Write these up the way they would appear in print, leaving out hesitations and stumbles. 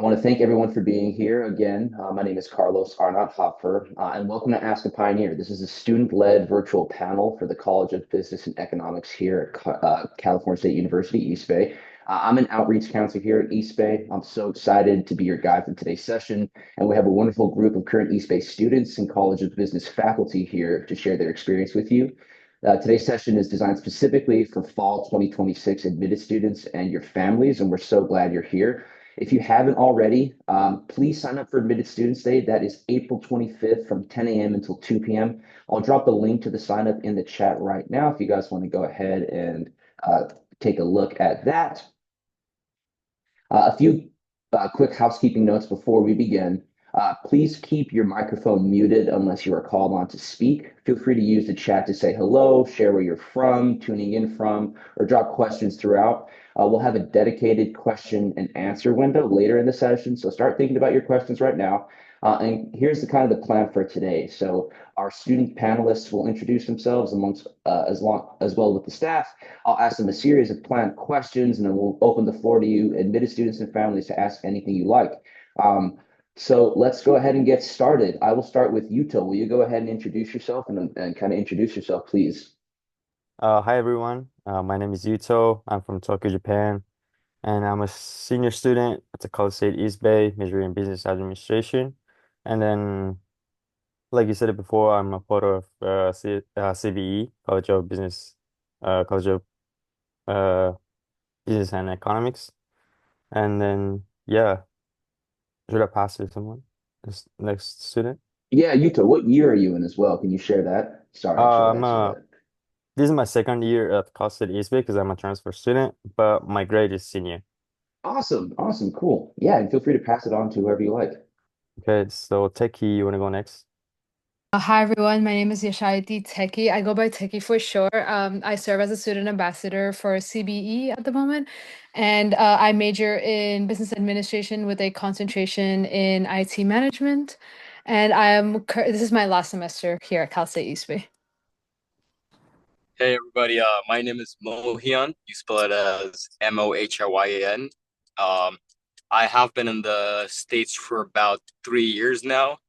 I want to thank everyone for being here again. My name is Carlos Arnott Hopfer, and welcome to Ask a Pioneer. This is a student-led virtual panel for the College of Business and Economics here at California State University, East Bay. I'm an outreach counselor here at East Bay. I'm so excited to be your guide for today's session, and we have a wonderful group of current East Bay students and College of Business faculty here to share their experience with you. Today's session is designed specifically for fall 2026 admitted students and your families, and we're so glad you're here. If you haven't already, please sign up for Admitted Students Day. That is April 25th from 10 a.m. until 2 p.m. I'll drop the link to the sign up in the chat right now if you guys want to go ahead and take a look at that. A few quick housekeeping notes before we begin. Please keep your microphone muted unless you are called on to speak. Feel free to use the chat to say hello, share where you're from, tuning in from, or drop questions throughout. We'll have a dedicated question and answer window later in the session, so start thinking about your questions right now. And here's the kind of the plan for today. So our student panelists will introduce themselves amongst as well with the staff. I'll ask them a series of planned questions, and then we'll open the floor to you, admitted students and families, to ask anything you like. So let's go ahead and get started. I will start with Yuto. Will you go ahead and introduce yourself and kind of introduce yourself, please? Hi everyone. My name is Yuto. I'm from Tokyo, Japan, and I'm a senior student at the College State East Bay, majoring in business administration. And then, like you said it before, I'm a part of CBE, College of uh, Business and Economics. And then, yeah, should I pass it to someone? This next student. Yeah, Yuto, what year are you in as well? Can you share that? Sorry, I should have I'm asked you a that. This is my second year at College State East Bay because I'm a transfer student, but my grade is senior. Awesome, awesome, cool. Yeah, and feel free to pass it on to whoever you like. Okay, so Techie, you want to go next? Hi everyone, my name is Yashayati Teki. I go by Teki for short. I serve as a student ambassador for CBE at the moment, and I major in business administration with a concentration in IT management. And this is my last semester here at Cal State East Bay. Hey everybody, my name is Mohian. You spell it as Mohyan. Um, I have been in the States for about 3 years now,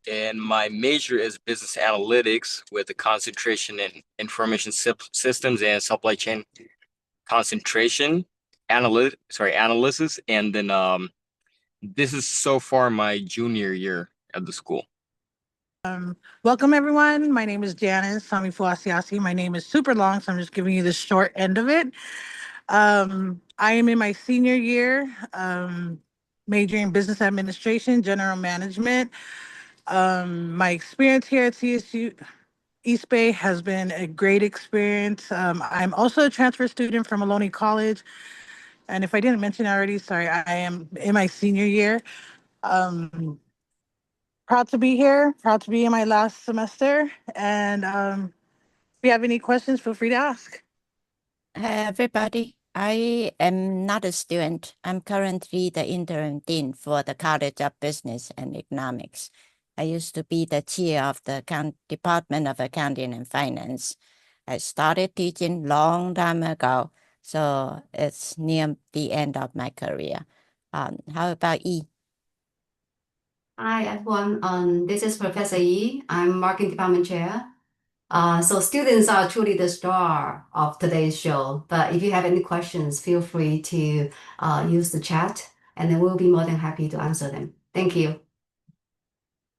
and my major is business analytics with a concentration in information systems and supply chain analysis. And then this is so far my junior year at the school. Welcome everyone. My name is Janice Sami Fuasiasi. My name is super long, so I'm just giving you the short end of it. I am in my senior year, majoring in business administration, general management. My experience here at CSU East Bay has been a great experience. I'm also a transfer student from Maloney College. And if I didn't mention already, sorry, I am in my senior year. Um, Proud to be here, proud to be in my last semester. And if you have any questions, feel free to ask. Hi, everybody. I am not a student. I'm currently the interim dean for the College of Business and Economics. I used to be the chair of the Department of Accounting and Finance. I started teaching long time ago, so it's near the end of my career. How about E? Hi, everyone. This is Professor Yi. I'm Marketing Department Chair. So students are truly the star of today's show. But if you have any questions, feel free to use the chat, and then we'll be more than happy to answer them. Thank you.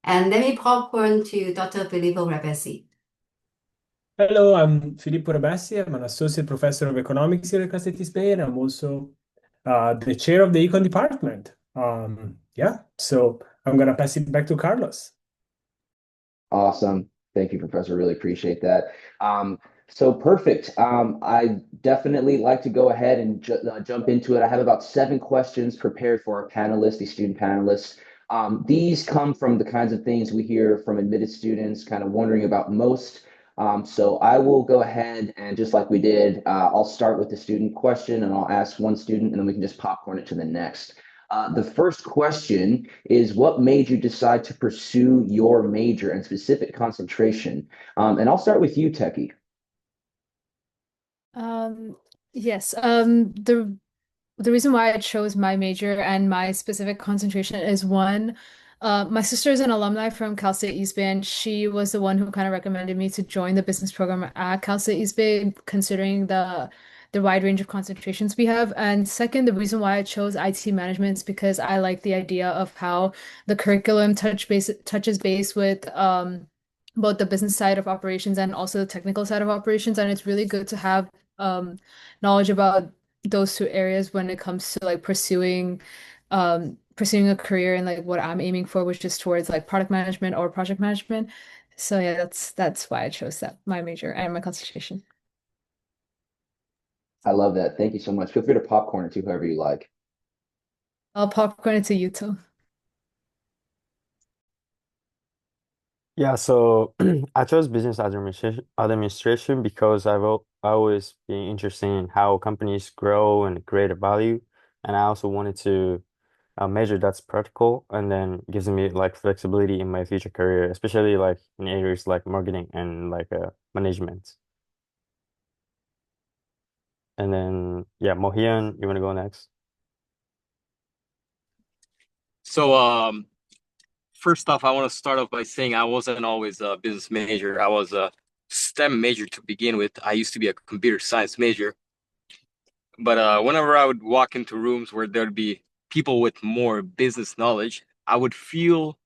And let me popcorn to Dr. Filippo Rabesi. Hello, I'm Filippo Rabessi. I'm an associate professor of economics here at Cal State East Bay, and I'm also the chair of the econ department. Yeah, so I'm gonna pass it back to Carlos. Awesome. Thank you, Professor. Really appreciate that. So perfect. I definitely like to go ahead and jump into it. I have about 7 questions prepared for our panelists, these student panelists. These come from the kinds of things we hear from admitted students kind of wondering about most. So I will go ahead and just like we did, I'll start with the student question and I'll ask one student and then we can just popcorn it to the next. The first question is, what made you decide to pursue your major and specific concentration? And I'll start with you, Techie. Yes. the reason why I chose my major and my specific concentration is one, my sister is an alumni from Cal State East Bay, and she was the one who kind of recommended me to join the business program at Cal State East Bay, considering the wide range of concentrations we have. And second, the reason why I chose IT management is because I like the idea of how the curriculum touches base with both the business side of operations and also the technical side of operations. And it's really good to have knowledge about those two areas when it comes to like pursuing a career and like what I'm aiming for, which is towards like product management or project management. So yeah, that's why I chose that my major and my concentration. I love that. Thank you so much. Feel free to popcorn it too, however you like. I'll popcorn it to Utah. Yeah, so I chose business administration because always been interested in how companies grow and create a value, and I also wanted to major that's practical and then gives me like flexibility in my future career, especially like in areas like marketing and like management. And then yeah, Mohian, you want to go next? So, first off, I want to start off by saying I wasn't always a business major. I was a STEM major to begin with. I used to be a computer science major, but whenever I would walk into rooms where there'd be people with more business knowledge, I would feel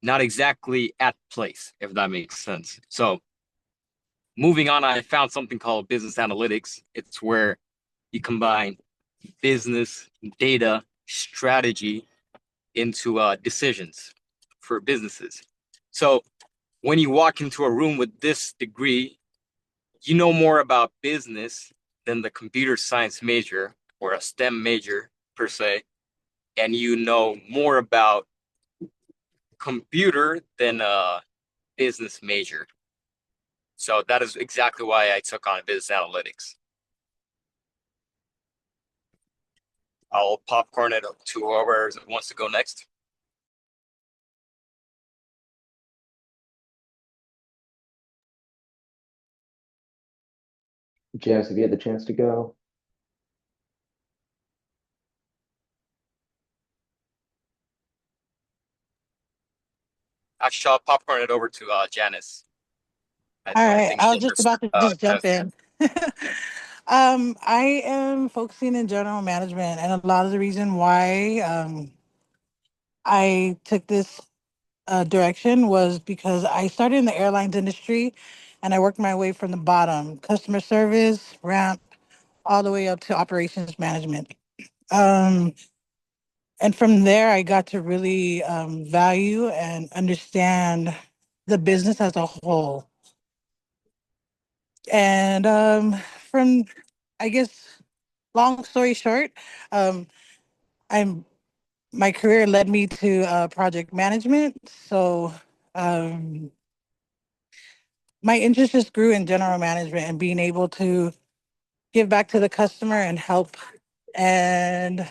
not exactly at place, if that makes sense. So, moving on, I found something called business analytics. It's where you combine business, data, strategy into decisions for businesses. So when you walk into a room with this degree, you know more about business than the computer science major or a STEM major per se, and you know more about computer than a business major. So that is exactly why I took on business analytics. I'll popcorn it up to whoever wants to go next. Janice, have you had the chance to go? Actually, I'll popcorn it over to Janice. I All don't right, think I she was just has about to just jump chance. in. I am focusing in general management, and a lot of the reason why I took this direction was because I started in the airlines industry, and I worked my way from the bottom, customer service, ramp, all the way up to operations management. Um, and from there, I got to really value and understand the business as a whole. And from, I guess, long story short, um, I'm my career led me to project management. So um, my interest just grew in general management and being able to give back to the customer and help. And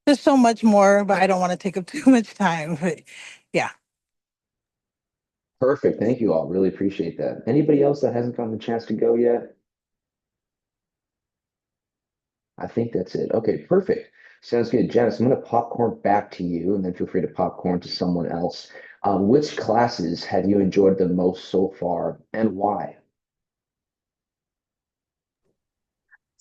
there's so much more, but I don't want to take up too much time. But yeah. Perfect. Thank you all. Really appreciate that. Anybody else that hasn't gotten the chance to go yet? I think that's it. Okay, perfect. Sounds good. Janice, I'm going to popcorn back to you and then feel free to popcorn to someone else. Which classes have you enjoyed the most so far and why?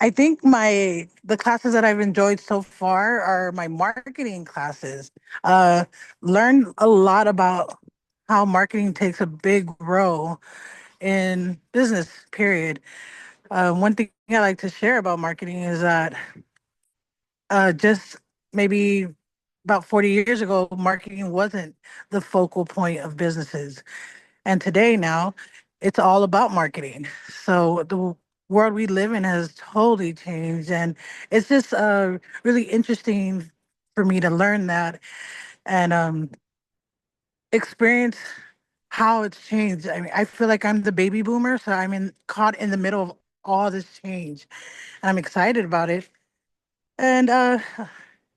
I think the classes that I've enjoyed so far are my marketing classes. Uh, Learned a lot about how marketing takes a big role in business, period. One thing I like to share about marketing is that just maybe about 40 years ago, marketing wasn't the focal point of businesses. And today, now, it's all about marketing. So the world we live in has totally changed. And it's just really interesting for me to learn that and experience how it's changed. I mean, I feel like I'm the baby boomer, so caught in the middle of all this change. And I'm excited about it. And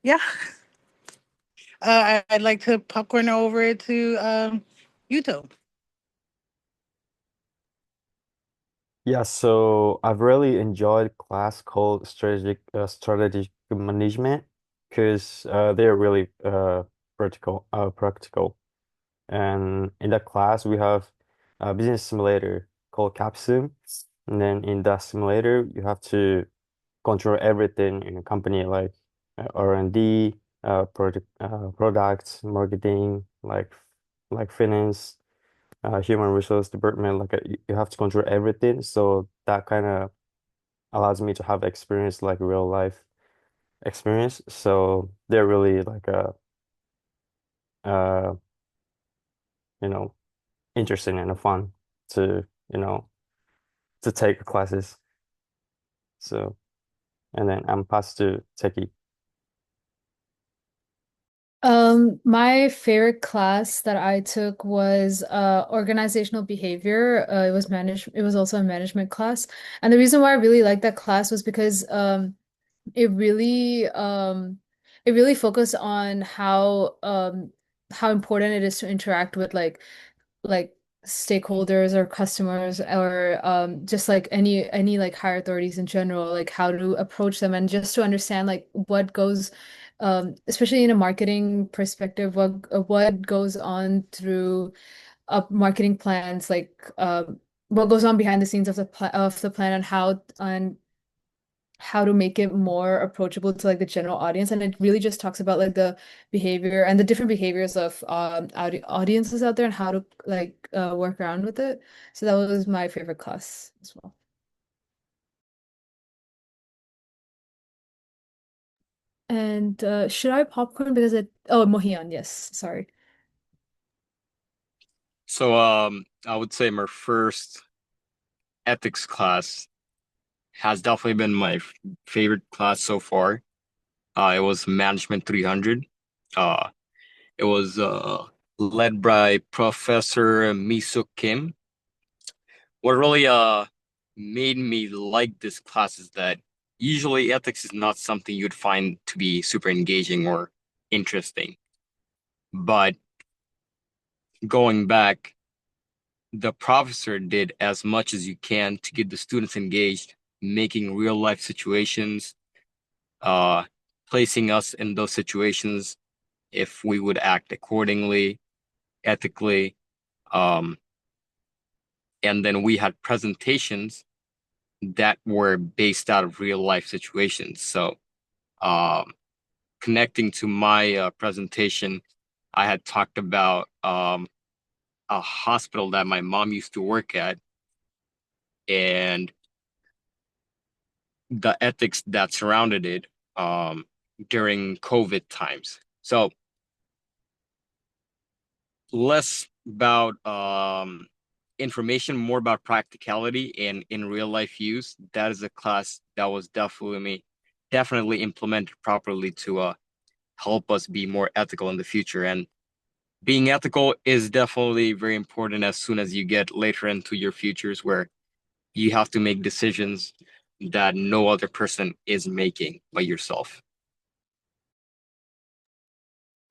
yeah, I'd like to popcorn over it to Yuto. Yeah, so I've really enjoyed class called strategic management because they're really practical. And in that class, we have a business simulator called Capsum. And then in that simulator, you have to control everything in a company like R&D, products, marketing, like finance, human resource department. Like you have to control everything. So that kind of allows me to have experience like real life experience. So they're really like uh, you know, interesting and fun to, to take classes. So, and then I'm passed to Techie. My favorite class that I took was organizational behavior. It was also a management class. And the reason why I really liked that class was because it really it really focused on how important it is to interact with like stakeholders or customers or just like any like higher authorities in general, like how to approach them and just to understand like what goes especially in a marketing perspective, what goes on through marketing plans, like what goes on behind the scenes of the plan and how to make it more approachable to like the general audience. And it really just talks about like the behavior and the different behaviors of audiences out there and how to like work around with it. So that was my favorite class as well. And should I popcorn because Mohian, yes, sorry. So I would say my first ethics class has definitely been my favorite class so far. It was Management 300. Uh, it was led by Professor Miso Kim. What really made me like this class is that usually ethics is not something you'd find to be super engaging or interesting. But going back, the professor did as much as you can to get the students engaged, making real life situations, uh, placing us in those situations if we would act accordingly, ethically. Um, and then we had presentations that were based out of real life situations. So, um, connecting to my presentation, I had talked about a hospital that my mom used to work at and the ethics that surrounded it during COVID times. So, less about information, more about practicality and in real life use. That is a class that was definitely implemented properly to help us be more ethical in the future. And being ethical is definitely very important as soon as you get later into your futures where you have to make decisions that no other person is making but yourself.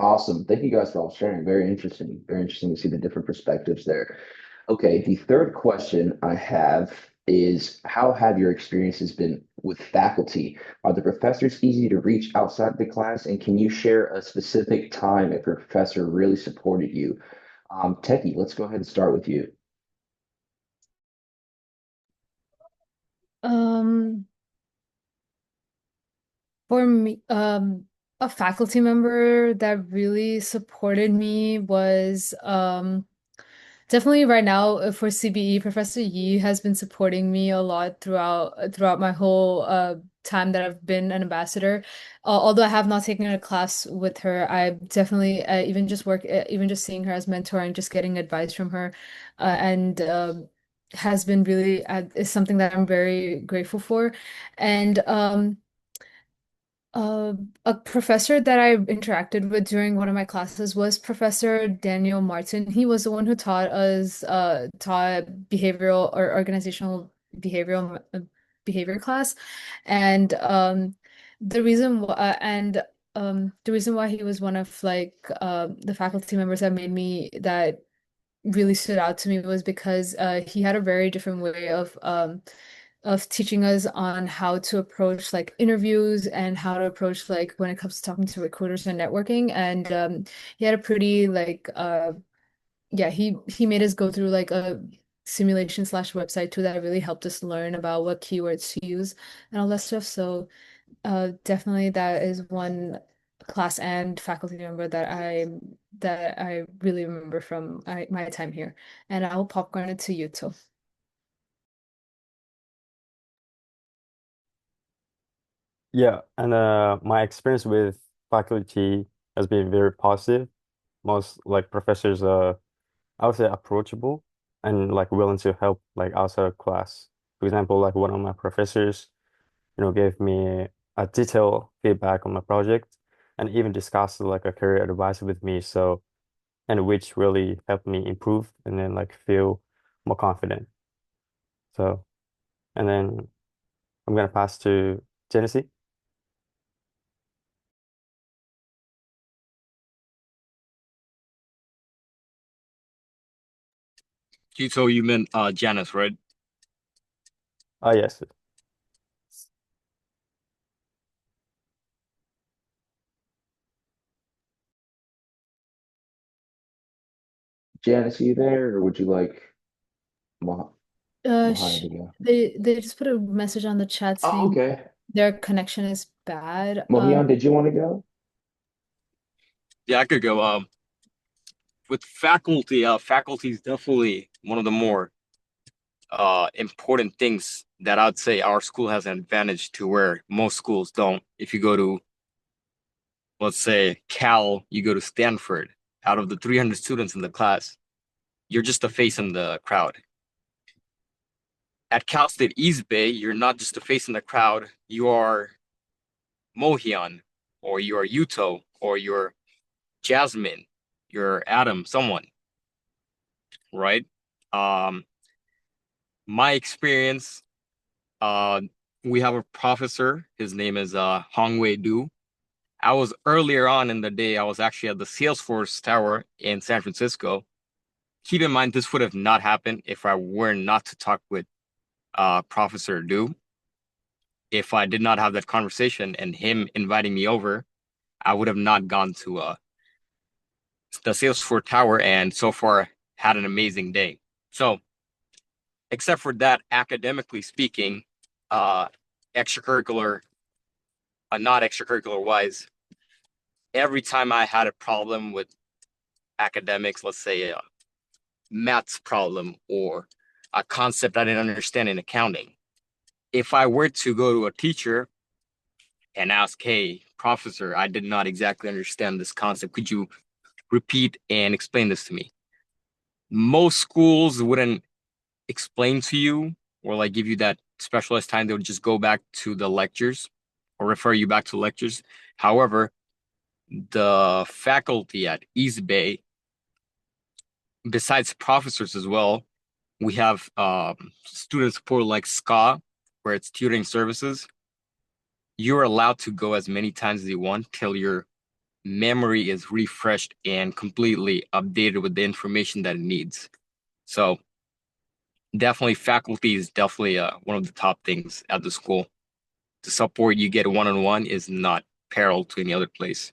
Awesome. Thank you guys for all sharing. Very interesting. Very interesting to see the different perspectives there. Okay, the third question I have is how have your experiences been with faculty? Are the professors easy to reach outside the class? And can you share a specific time a professor really supported you? Techie, let's go ahead and start with you. Um, for me, a faculty member that really supported me was definitely right now for CBE, Professor Yi has been supporting me a lot throughout my whole time that I've been an ambassador. Although I have not taken a class with her, I definitely even just seeing her as mentor and just getting advice from her, and has been really is something that I'm very grateful for. And uh, a professor that I interacted with during one of my classes was Professor Daniel Martin. He was the one who taught behavioral or organizational behavior class, and the reason why he was one of like the faculty members that really stood out to me was because he had a very different way of of teaching us on how to approach like interviews and how to approach like when it comes to talking to recruiters and networking. And he had a pretty like yeah, he made us go through like a simulation slash website too that really helped us learn about what keywords to use and all that stuff. So definitely that is one class and faculty member that I really remember from my time here. And I will popcorn it to you too. Yeah, and my experience with faculty has been very positive. Most like professors I would say approachable and like willing to help like outside of class. For example, like one of my professors, gave me a detailed feedback on my project and even discussed like a career advice with me. So, and which really helped me improve and then like feel more confident. So, and then I'm gonna pass to Genesee. So you meant Janice, right? Oh, yes. Janice, are you there, or would you like Mah Mahia Sh to go? they just put a message on the chat Oh, saying okay. their connection is bad. Mohian, did you want to go? Yeah, I could go. With faculty, faculty is definitely one of the more important things that I'd say our school has an advantage to where most schools don't. If you go to, let's say, Cal, you go to Stanford, out of the 300 students in the class, you're just a face in the crowd. At Cal State East Bay, you're not just a face in the crowd, you are Mohian, or you're Yuto, or you're Jasmine, you're Adam, someone, right? Um, my experience, uh, we have a professor, his name is Hong Wei Du. I was earlier on in the day, I was actually at the Salesforce Tower in San Francisco. Keep in mind, this would have not happened if I were not to talk with Professor Du. If I did not have that conversation and him inviting me over, I would have not gone to the Salesforce Tower and so far had an amazing day. So, except for that, academically speaking, uh, extracurricular, not extracurricular wise, every time I had a problem with academics, let's say a maths problem or a concept I didn't understand in accounting, if I were to go to a teacher and ask, hey, professor, I did not exactly understand this concept. Could you repeat and explain this to me? Most schools wouldn't explain to you or like give you that specialized time. They would just go back to the lectures or refer you back to lectures. However, the faculty at East Bay, besides professors as well, we have student support like SCA, where it's tutoring services. You're allowed to go as many times as you want till your memory is refreshed and completely updated with the information that it needs. So definitely faculty is definitely one of the top things at the school. The support you get one-on-one is not parallel to any other place.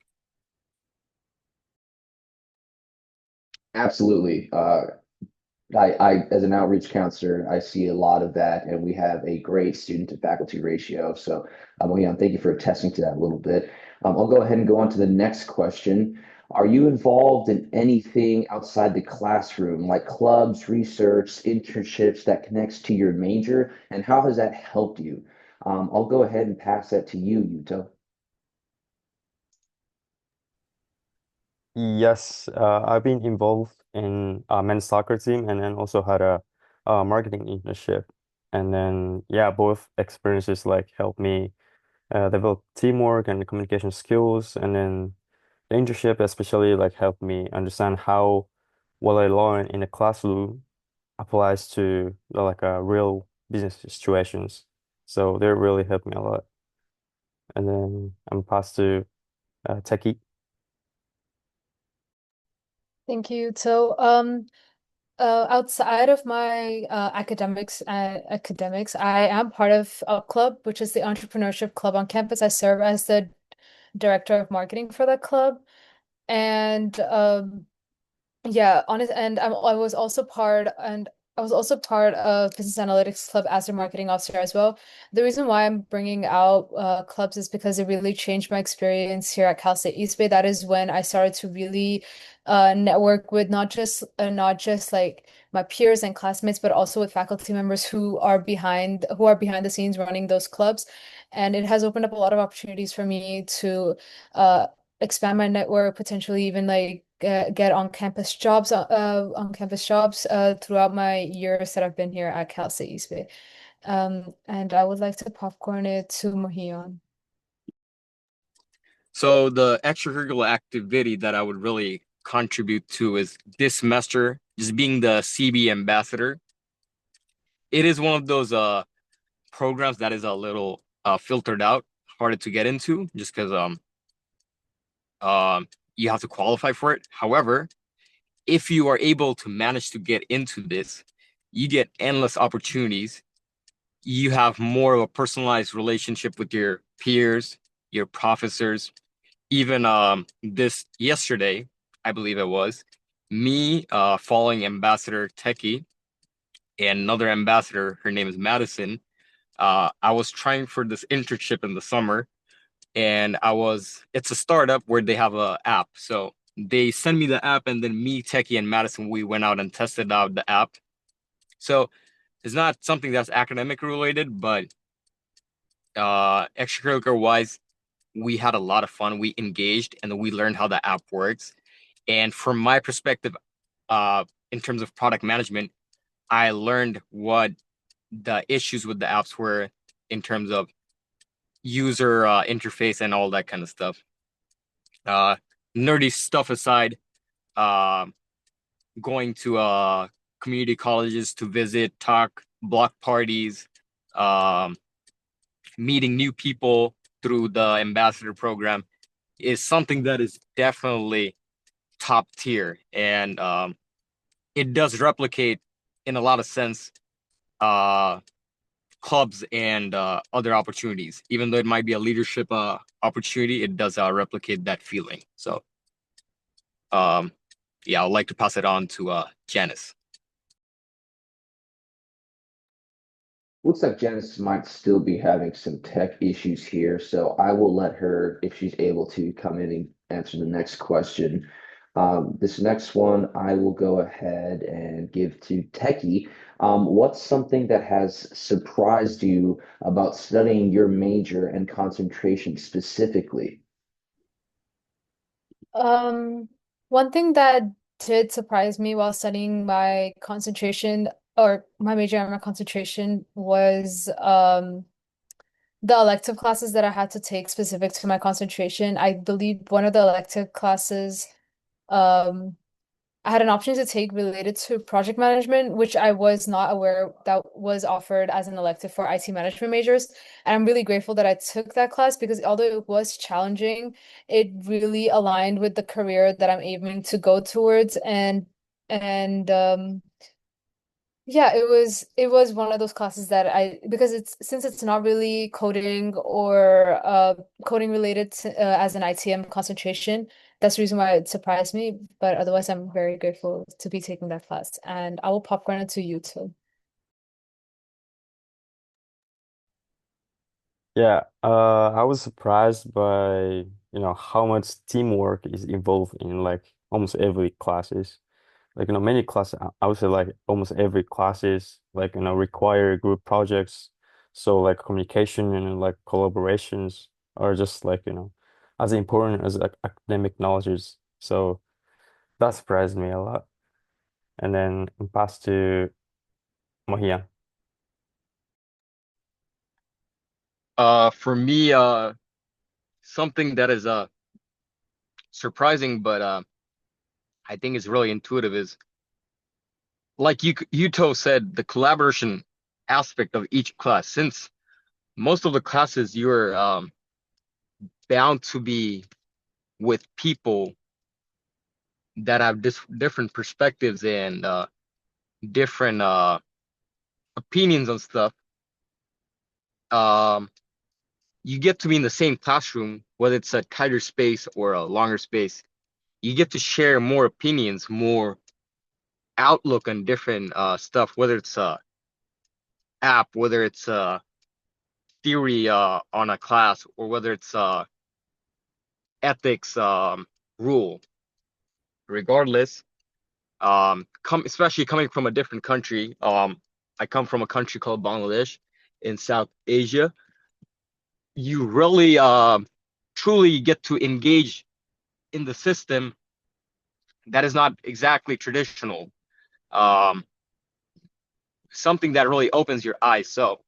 Absolutely. As an outreach counselor, I see a lot of that, and we have a great student to faculty ratio. So, Mohian, thank you for attesting to that a little bit. I'll go ahead and go on to the next question. Are you involved in anything outside the classroom, like clubs, research, internships that connects to your major, and how has that helped you? I'll go ahead and pass that to you, Yuto. Yes, I've been involved in a men's soccer team and then also had a marketing internship. And then, yeah, both experiences like helped me develop teamwork and communication skills. And then the internship especially like helped me understand how what I learned in the classroom applies to like real business situations. So they really helped me a lot. And then I'm passed to Techie. Thank you. So, Outside of my academics, I am part of a club, which is the entrepreneurship club on campus. I serve as the director of marketing for that club, and yeah, honest, and I was also part of Business Analytics Club as a marketing officer as well. The reason why I'm bringing out clubs is because it really changed my experience here at Cal State East Bay. That is when I started to really network with not just like my peers and classmates, but also with faculty members who are behind the scenes running those clubs. And it has opened up a lot of opportunities for me to uh, expand my network, potentially even like get on campus jobs throughout my years that I've been here at Cal State East Bay. And I would like to popcorn it to Mohion. So the extracurricular activity that I would really contribute to is this semester, just being the CB ambassador. It is one of those programs that is a little filtered out, harder to get into, just because you have to qualify for it. However, if you are able to manage to get into this, you get endless opportunities. You have more of a personalized relationship with your peers, your professors. Even this yesterday, I believe it was, me following Ambassador Techie and another ambassador, her name is Madison. I was trying for this internship in the summer, and it's a startup where they have a app. So they send me the app, and then me, Techie, and Madison, we went out and tested out the app. So it's not something that's academic related, but extracurricular wise, we had a lot of fun. We engaged and we learned how the app works. And from my perspective, in terms of product management, I learned what the issues with the apps were in terms of user interface and all that kind of stuff. Nerdy stuff aside, uh, going to community colleges to visit, talk, block parties, um, meeting new people through the ambassador program is something that is definitely top tier, and it does replicate in a lot of sense clubs and other opportunities. Even though it might be a leadership opportunity, it does replicate that feeling. So yeah, I'd like to pass it on to Janice. Looks like Janice might still be having some tech issues here, so I will let her, if she's able to, come in and answer the next question. This next one, I will go ahead and give to Techie. What's something that has surprised you about studying your major and concentration specifically? Um, One thing that did surprise me while studying my concentration or my major and my concentration was the elective classes that I had to take specific to my concentration. I believe one of the elective classes, um, I had an option to take related to project management, which I was not aware that was offered as an elective for IT management majors. And I'm really grateful that I took that class because although it was challenging, it really aligned with the career that I'm aiming to go towards. And yeah, it was one of those classes that I because it's since it's not really coding or coding related to, as an ITM concentration, that's the reason why it surprised me. But otherwise, I'm very grateful to be taking that class, and I will popcorn it to you too. Yeah, I was surprised by, how much teamwork is involved in like almost every classes. Like, many classes, I would say like almost every classes, like, require group projects. So like communication and like collaborations are just like, as important as like academic knowledge. So that surprised me a lot. And then pass to Mahia. For me, something that is surprising, but I think is really intuitive is like Yuto said, the collaboration aspect of each class. Since most of the classes you're bound to be with people that have different perspectives and different opinions on stuff, um, you get to be in the same classroom, whether it's a tighter space or a longer space. You get to share more opinions, more outlook on different stuff, whether it's a app, whether it's a theory on a class, or whether it's ethics rule. Regardless, especially coming from a different country, I come from a country called Bangladesh in South Asia. You really truly get to engage in the system that is not exactly traditional. Um, Something that really opens your eyes. So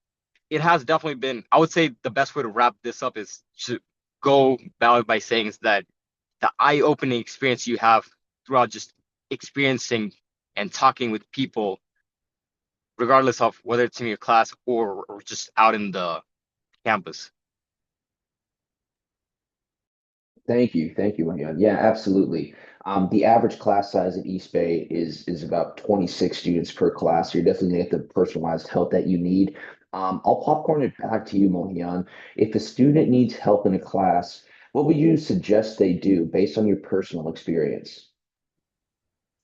it has definitely been, I would say the best way to wrap this up is to go by saying is that the eye-opening experience you have throughout just experiencing and talking with people, regardless of whether it's in your class or just out in the campus. Thank you, Wanya. Yeah, absolutely. The average class size at East Bay is about 26 students per class. You're definitely gonna get the personalized help that you need. I'll popcorn it back to you, Mohian. If a student needs help in a class, what would you suggest they do based on your personal experience?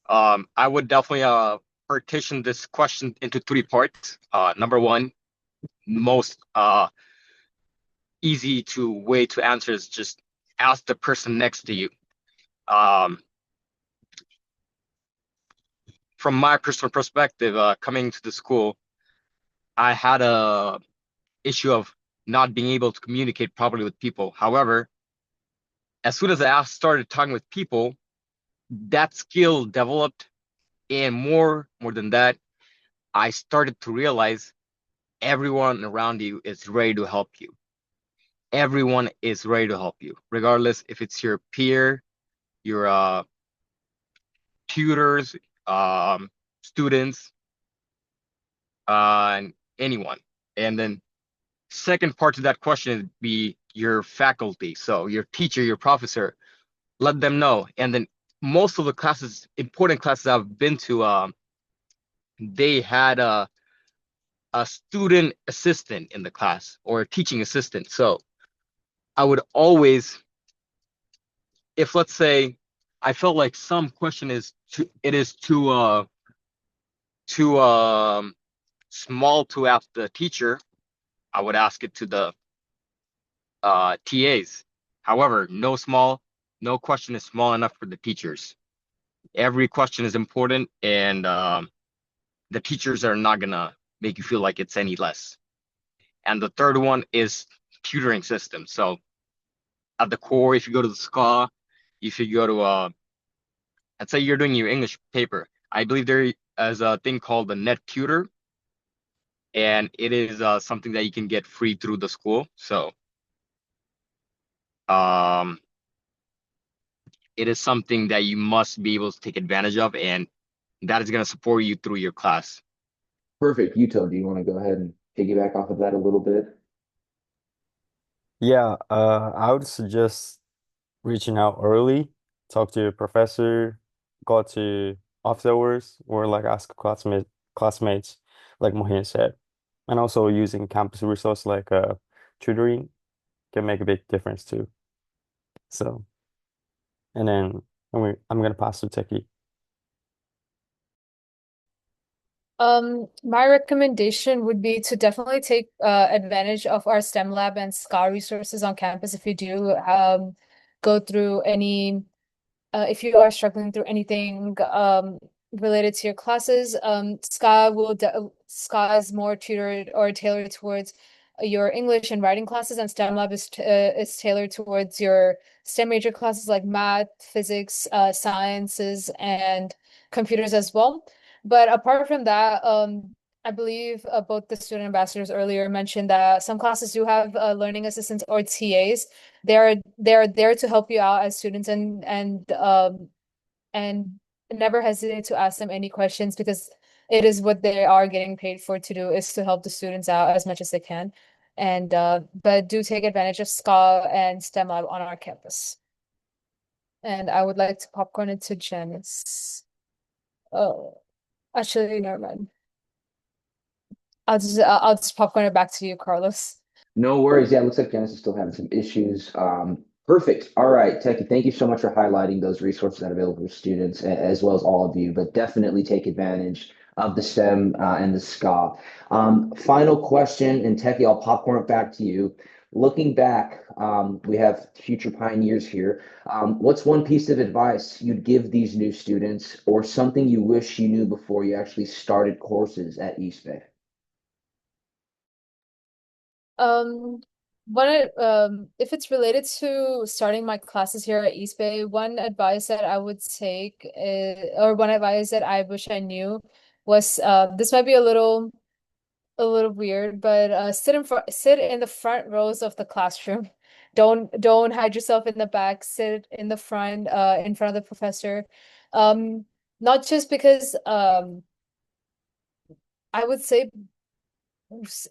I would definitely partition this question into three parts. Number one, most easy to way to answer is just ask the person next to you. Um, from my personal perspective, coming to the school, I had a issue of not being able to communicate properly with people. However, as soon as I started talking with people, that skill developed, and more than that, I started to realize everyone around you is ready to help you. Everyone is ready to help you, regardless if it's your peer, your tutors, students, and anyone. And then second part to that question would be your faculty. So your teacher, your professor, let them know. And then most of the classes, important classes I've been to, they had a student assistant in the class or a teaching assistant. So I would always, if let's say I felt like some question is too small to ask the teacher, I would ask it to the TAs. However, no question is small enough for the teachers. Every question is important, and the teachers are not gonna make you feel like it's any less. And the third one is tutoring system. So at the core, if you go to the SCA, if you go to let's say you're doing your English paper, I believe there is a thing called the net tutor, and it is something that you can get free through the school. So um, it is something that you must be able to take advantage of, and that is going to support you through your class. Perfect. Yuto, do you want to go ahead and piggyback off of that a little bit? Yeah, I would suggest reaching out early, talk to your professor, go to office hours, or like ask classmates, like Mohin said. And also using campus resource like tutoring can make a big difference too. So, and then I'm gonna pass to Techie. My recommendation would be to definitely take advantage of our STEM lab and SCA resources on campus if you do go through any if you are struggling through anything related to your classes. SCA is more tutored or tailored towards your English and writing classes, and STEM lab is tailored towards your STEM major classes like math, physics, sciences, and computers as well. But apart from that, I believe both the student ambassadors earlier mentioned that some classes do have learning assistants or TAs. They're there to help you out as students, and never hesitate to ask them any questions, because it is what they are getting paid for to do, is to help the students out as much as they can. And but do take advantage of SCA and STEM Lab on our campus. And I would like to popcorn it to Janice. Oh. Actually, never mind. I'll just popcorn it back to you, Carlos. No worries. Yeah, it looks like Janice is still having some issues. Perfect. All right, Techie, thank you so much for highlighting those resources that are available for students, as well as all of you, but definitely take advantage of the STEM and the SCA. Final question, and Techie, I'll popcorn it back to you. Looking back, we have future pioneers here. What's one piece of advice you'd give these new students, or something you wish you knew before you actually started courses at East Bay? Um, if it's related to starting my classes here at East Bay, one advice that I would take or one advice that I wish I knew was this might be a little weird, but sit in the front rows of the classroom. Don't hide yourself in the back. Sit in the front, in front of the professor. Um, not just because I would say s-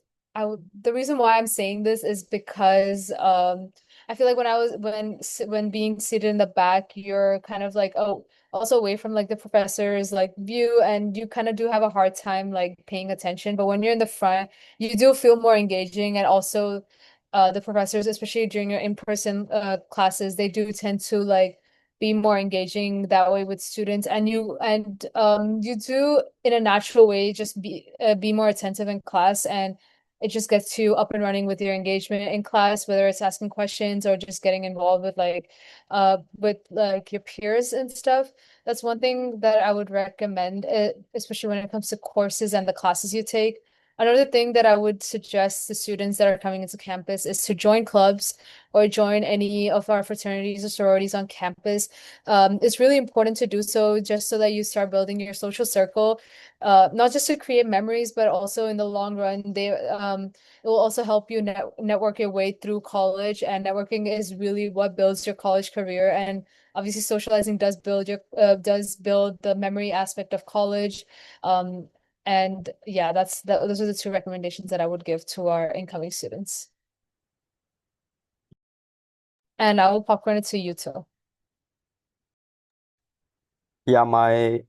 the reason why I'm saying this is because I feel like when being seated in the back, you're kind of like, oh, also away from like the professor's like view, and you kind of do have a hard time like paying attention. But when you're in the front, you do feel more engaging, and also the professors, especially during your in-person classes, they do tend to like be more engaging that way with students, and you do in a natural way just be more attentive in class, and it just gets you up and running with your engagement in class, whether it's asking questions or just getting involved with like your peers and stuff. That's one thing that I would recommend, especially when it comes to courses and the classes you take. Another thing that I would suggest to students that are coming into campus is to join clubs or join any of our fraternities or sororities on campus. It's really important to do so just so that you start building your social circle, not just to create memories, but also in the long run, it will also help you network your way through college. And networking is really what builds your college career. And obviously, socializing does build the memory aspect of college. Um, and yeah, those are the two recommendations that I would give to our incoming students. And I will popcorn it to you too. Yeah, my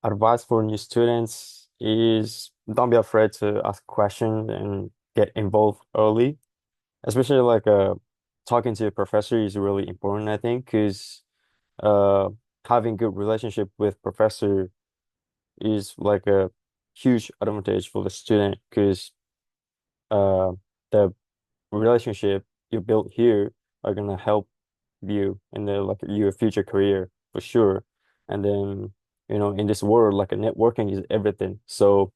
advice for new students is don't be afraid to ask questions and get involved early. Especially like talking to a professor is really important, I think, because uh having good relationship with professor is like a huge advantage for the student because uh the relationship you build here are gonna help you in the like your future career for sure. And then, in this world, like a networking is everything. So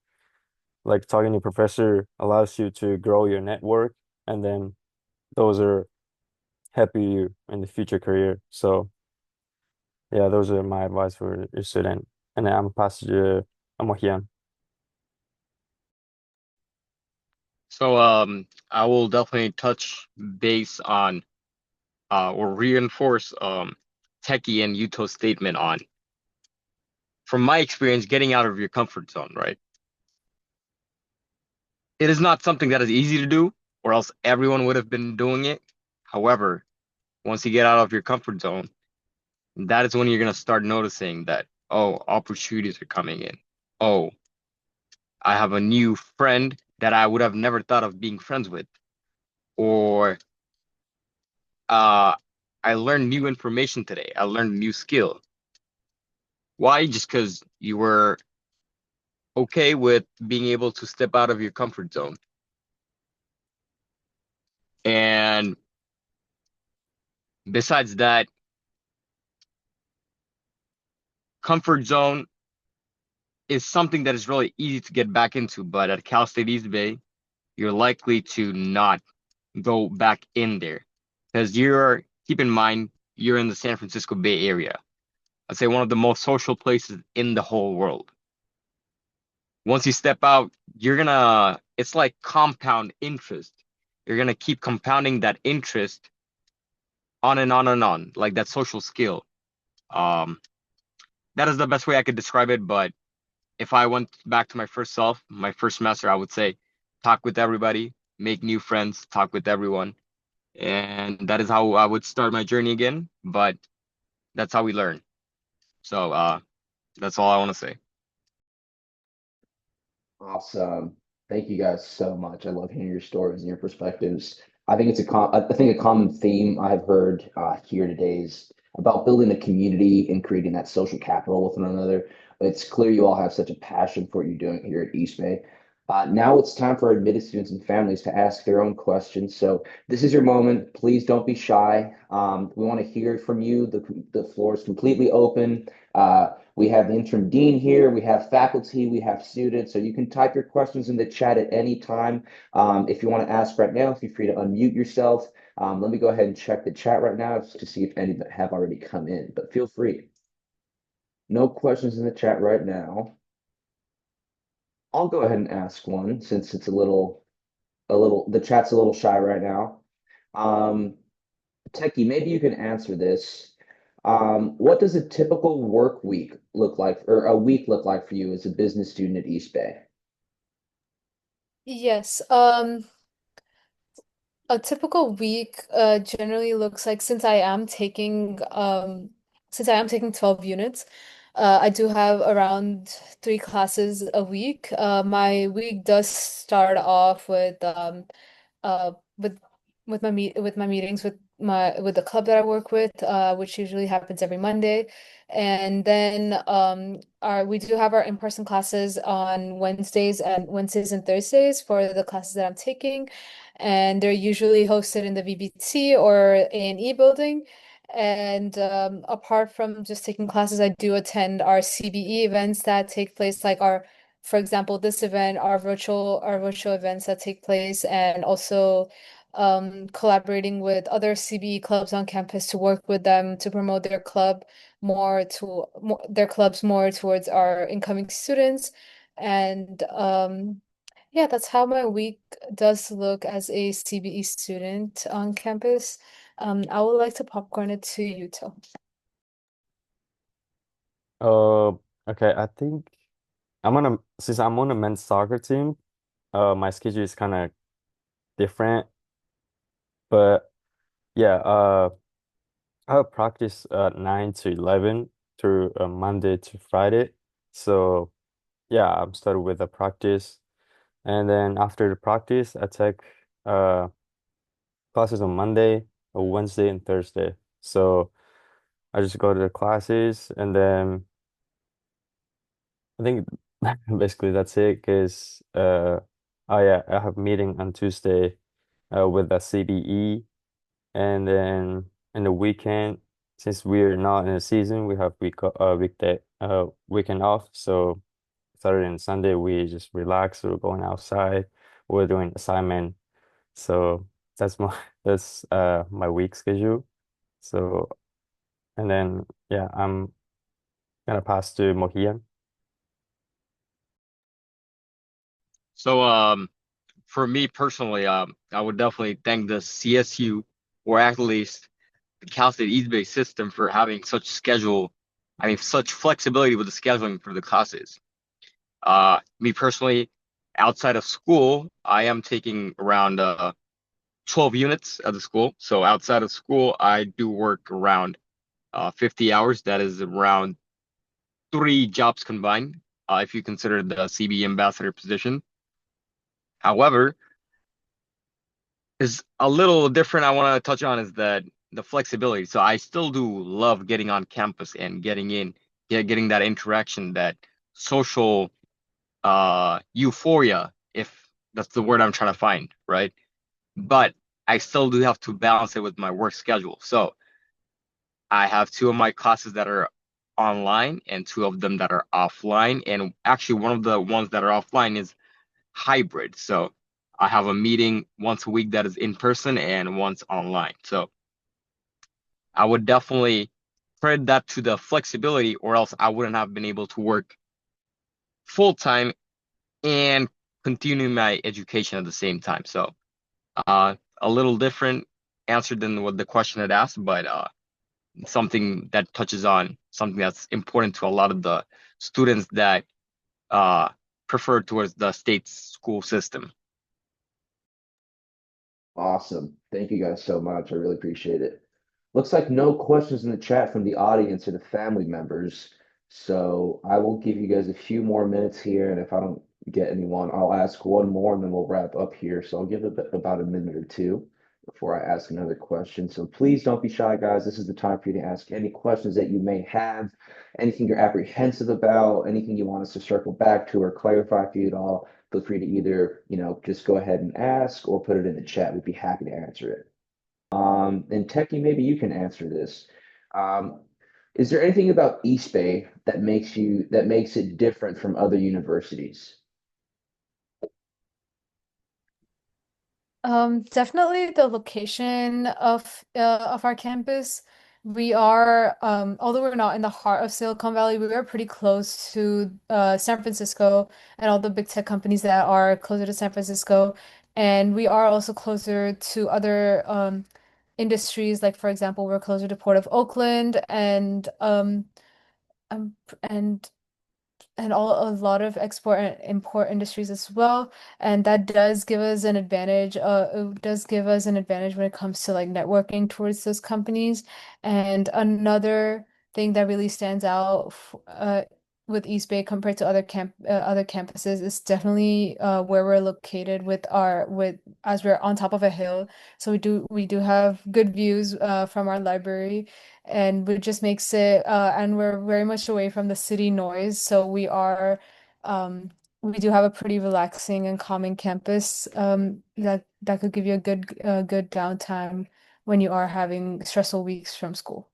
like talking to a professor allows you to grow your network, and then those are helping you in the future career. So yeah, those are my advice for your student. And then I'm pass to Amohian. So I will definitely touch base on or reinforce Techie and Yuto's statement on, from my experience, getting out of your comfort zone, right? It is not something that is easy to do, or else everyone would have been doing it. However, once you get out of your comfort zone, that is when you're gonna start noticing that, oh, opportunities are coming in. Oh, I have a new friend that I would have never thought of being friends with. Or uh I learned new information today. I learned a new skill. Why? Just because you were okay with being able to step out of your comfort zone. And besides that, comfort zone is something that is really easy to get back into, but at Cal State East Bay, you're likely to not go back in there because keep in mind, you're in the San Francisco Bay Area. I'd say one of the most social places in the whole world. Once you step out, it's like compound interest. You're gonna keep compounding that interest on and on and on, like that social skill. Um, that is the best way I could describe it. But if I went back to my first self, my first semester, I would say talk with everybody, make new friends, talk with everyone. And that is how I would start my journey again. But that's how we learn. So that's all I want to say. Awesome. Thank you guys so much. I love hearing your stories and your perspectives. I think I think a common theme I've heard here today is about building a community and creating that social capital with one another. It's clear you all have such a passion for what you're doing here at East Bay. Now it's time for our admitted students and families to ask their own questions. So this is your moment. Please don't be shy. We want to hear from you. The floor is completely open. We have the interim dean here, we have faculty, we have students, so you can type your questions in the chat at any time. If you want to ask right now, feel free to unmute yourself. Let me go ahead and check the chat right now to see if any that have already come in, but feel free. No questions in the chat right now. I'll go ahead and ask one since it's the chat's a little shy right now. Techie, maybe you can answer this. What does a typical work week look like, or a week look like for you as a business student at East Bay? Yes. A typical week generally looks like since I am taking 12 units, I do have around 3 classes a week. My week does start off uh with with my meetings with the club that I work with, which usually happens every Monday. And then we do have our in-person classes on Wednesdays and Thursdays for the classes that I'm taking. And they're usually hosted in the VBT or A&E building. And apart from just taking classes, I do attend our CBE events that take place, like for example, this event, our virtual events that take place, and also collaborating with other CBE clubs on campus to work with them to promote their clubs more towards our incoming students. And yeah, that's how my week does look as a CBE student on campus. I would like to popcorn it to you, Tom. Uh, okay, I think since I'm on a men's soccer team, my schedule is kind of different, but yeah, I have practice 9 to 11 through Monday to Friday. So yeah, I'm started with the practice, and then after the practice, I take uh classes on Monday, Wednesday, and Thursday. So I just go to the classes, and then I think basically that's it. Because oh yeah, I have meeting on Tuesday with the CBE, and then in the weekend, since we're not in the season, we have weekend off. So Saturday and Sunday we just relax. We're going outside. We're doing assignment. So that's my that's my week schedule. So and then yeah, I'm gonna pass to Mohian. So for me personally, I would definitely thank the CSU or at least the Cal State East Bay system for having such flexibility with the scheduling for the classes. Me personally, outside of school, I am taking around 12 units at the school. So outside of school, I do work around 50 hours. That is around 3 jobs combined, if you consider the CB ambassador position. However, is a little different I want to touch on is that the flexibility. So I still do love getting on campus and getting that interaction, that social euphoria, if that's the word I'm trying to find, right? But I still do have to balance it with my work schedule. So I have 2 of my classes that are online and 2 of them that are offline. And actually, one of the ones that are offline is hybrid. So I have a meeting once a week that is in person and once online. So I would definitely credit that to the flexibility, or else I wouldn't have been able to work full time and continue my education at the same time. So a little different answer than what the question had asked, but something that touches on something that's important to a lot of the students that uh, prefer towards the state school system. Awesome. Thank you guys so much. I really appreciate it. Looks like no questions in the chat from the audience or the family members. So I will give you guys a few more minutes here, and if I don't get anyone, I'll ask one more, and then we'll wrap up here. So I'll give it about a minute or two before I ask another question. So please don't be shy, guys. This is the time for you to ask any questions that you may have, anything you're apprehensive about, anything you want us to circle back to or clarify for you at all. Feel free to either, just go ahead and ask or put it in the chat. We'd be happy to answer it. And Techie, maybe you can answer this. Um, is there anything about East Bay that makes it different from other universities? Definitely the location of our campus. We are, although we're not in the heart of Silicon Valley, we are pretty close to San Francisco and all the big tech companies that are closer to San Francisco. And we are also closer to other industries, like for example, we're closer to Port of Oakland um and a lot of export and import industries as well. And that does give us an advantage. It does give us an advantage when it comes to like networking towards those companies. And another thing that really stands out with East Bay compared to other campuses is definitely where we're located with as we're on top of a hill. So we do have good views from our library, and it just makes it and we're very much away from the city noise, so we do have a pretty relaxing and calming campus that could give you a good downtime when you are having stressful weeks from school.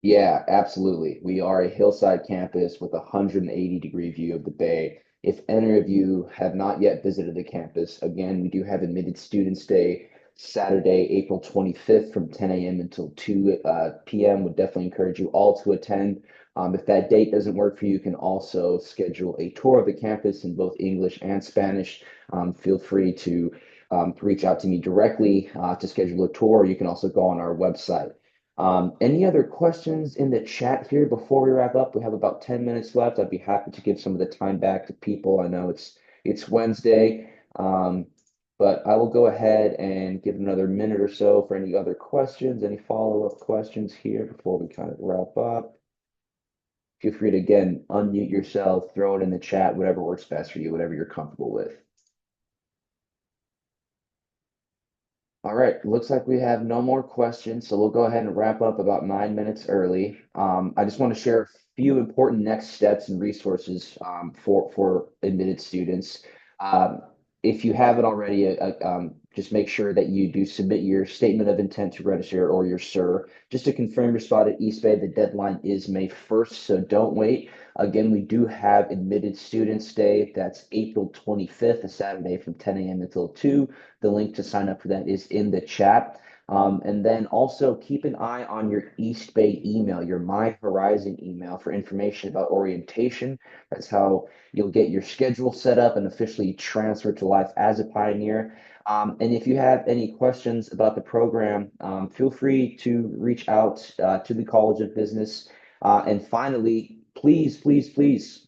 Yeah, absolutely. We are a hillside campus with a 180-degree view of the bay. If any of you have not yet visited the campus, again, we do have Admitted Students Day Saturday, April 25th from 10 a.m. until 2 p.m. Would definitely encourage you all to attend. If that date doesn't work for you, you can also schedule a tour of the campus in both English and Spanish. Feel free to reach out to me directly to schedule a tour. You can also go on our website. Any other questions in the chat here before we wrap up? We have about 10 minutes left. I'd be happy to give some of the time back to people. I know it's Wednesday, but I will go ahead and give another minute or so for any other questions, any follow-up questions here before we kind of wrap up. Feel free to again unmute yourself, throw it in the chat, whatever works best for you, whatever you're comfortable with. All right, looks like we have no more questions, so we'll go ahead and wrap up about 9 minutes early. I just want to share a few important next steps and resources for admitted students. Um, if you haven't already, just make sure that you do submit your statement of intent to register or your SIR. Just to confirm your spot at East Bay, the deadline is May 1st, so don't wait. Again, we do have Admitted Students Day. That's April 25th, a Saturday from 10 a.m. until 2. The link to sign up for that is in the chat. And then also keep an eye on your East Bay email, your My Horizon email for information about orientation. That's how you'll get your schedule set up and officially transfer to life as a pioneer. And if you have any questions about the program, feel free to reach out to the College of Business. And finally, please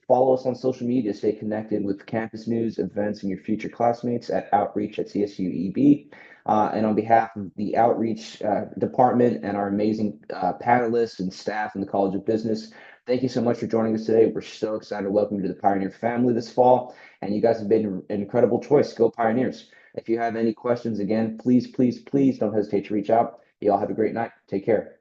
follow us on social media. Stay connected with campus news, events, and your future classmates at Outreach at CSUEB. And on behalf of the Outreach Department and our amazing panelists and staff in the College of Business, thank you so much for joining us today. We're so excited to welcome you to the Pioneer family this fall. And you guys have been an incredible choice. Go Pioneers. If you have any questions, again, please don't hesitate to reach out. You all have a great night. Take care.